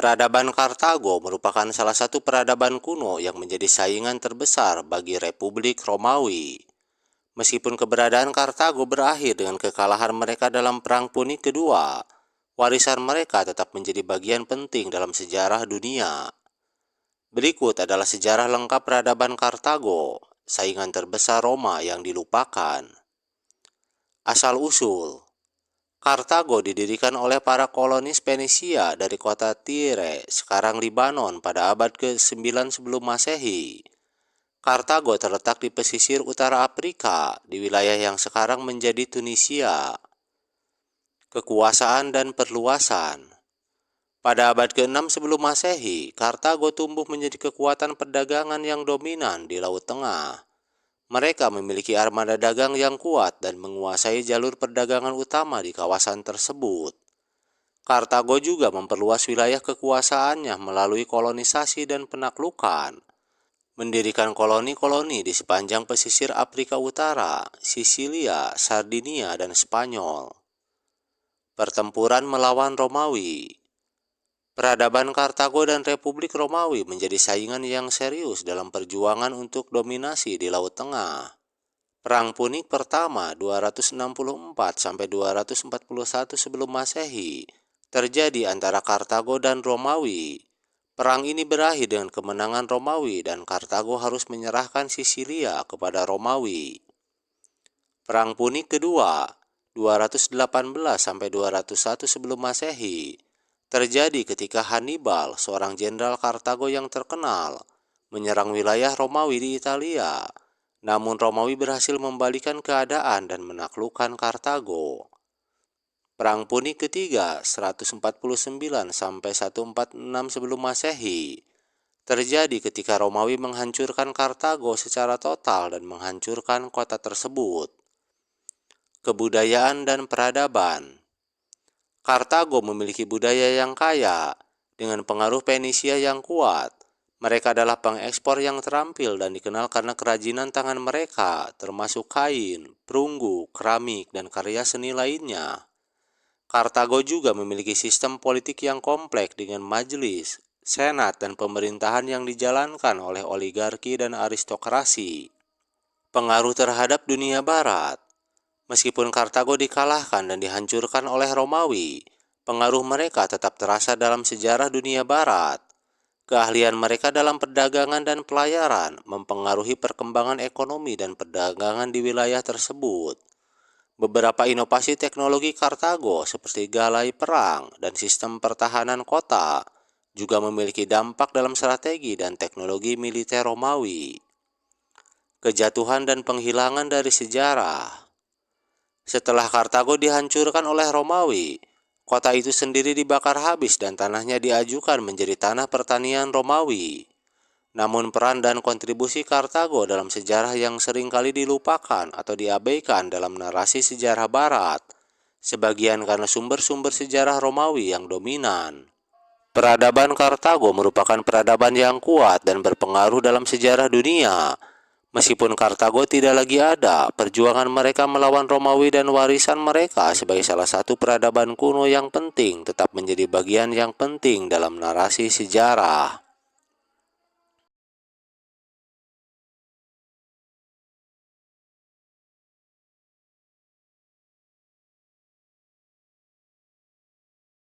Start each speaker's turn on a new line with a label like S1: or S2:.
S1: Peradaban Kartago merupakan salah satu peradaban kuno yang menjadi saingan terbesar bagi Republik Romawi. Meskipun keberadaan Kartago berakhir dengan kekalahan mereka dalam Perang Punik kedua, warisan mereka tetap menjadi bagian penting dalam sejarah dunia. Berikut adalah sejarah lengkap peradaban Kartago, saingan terbesar Roma yang dilupakan. Asal-usul Kartago didirikan oleh para kolonis Fenisia dari kota Tyre, sekarang Libanon, pada abad ke-9 sebelum Masehi. Kartago terletak di pesisir utara Afrika, di wilayah yang sekarang menjadi Tunisia. Kekuasaan dan perluasan. Pada abad ke-6 sebelum Masehi, Kartago tumbuh menjadi kekuatan perdagangan yang dominan di Laut Tengah. Mereka memiliki armada dagang yang kuat dan menguasai jalur perdagangan utama di kawasan tersebut. Kartago juga memperluas wilayah kekuasaannya melalui kolonisasi dan penaklukan, mendirikan koloni-koloni di sepanjang pesisir Afrika Utara, Sisilia, Sardinia, dan Spanyol. Pertempuran melawan Romawi. Peradaban Kartago dan Republik Romawi menjadi saingan yang serius dalam perjuangan untuk dominasi di Laut Tengah. Perang Punik pertama 264–241 sebelum Masehi terjadi antara Kartago dan Romawi. Perang ini berakhir dengan kemenangan Romawi dan Kartago harus menyerahkan Sisilia kepada Romawi. Perang Punik kedua 218–201 sebelum Masehi terjadi ketika Hannibal, seorang jenderal Kartago yang terkenal, menyerang wilayah Romawi di Italia. Namun Romawi berhasil membalikan keadaan dan menaklukkan Kartago. Perang Punik ketiga 149–146 sebelum Masehi terjadi ketika Romawi menghancurkan Kartago secara total dan menghancurkan kota tersebut. Kebudayaan dan peradaban. Kartago memiliki budaya yang kaya dengan pengaruh Fenisia yang kuat. Mereka adalah pengekspor yang terampil dan dikenal karena kerajinan tangan mereka, termasuk kain, perunggu, keramik, dan karya seni lainnya. Kartago juga memiliki sistem politik yang kompleks dengan majelis, senat, dan pemerintahan yang dijalankan oleh oligarki dan aristokrasi. Pengaruh terhadap dunia barat. Meskipun Kartago dikalahkan dan dihancurkan oleh Romawi, pengaruh mereka tetap terasa dalam sejarah dunia barat. Keahlian mereka dalam perdagangan dan pelayaran mempengaruhi perkembangan ekonomi dan perdagangan di wilayah tersebut. Beberapa inovasi teknologi Kartago seperti galai perang dan sistem pertahanan kota juga memiliki dampak dalam strategi dan teknologi militer Romawi. Kejatuhan dan penghilangan dari sejarah. Setelah Kartago dihancurkan oleh Romawi, kota itu sendiri dibakar habis dan tanahnya diajukan menjadi tanah pertanian Romawi. Namun peran dan kontribusi Kartago dalam sejarah yang seringkali dilupakan atau diabaikan dalam narasi sejarah barat, sebagian karena sumber-sumber sejarah Romawi yang dominan. Peradaban Kartago merupakan peradaban yang kuat dan berpengaruh dalam sejarah dunia. Meskipun Kartago tidak lagi ada, perjuangan mereka melawan Romawi dan warisan mereka sebagai salah satu peradaban kuno yang penting tetap menjadi bagian yang penting dalam narasi sejarah.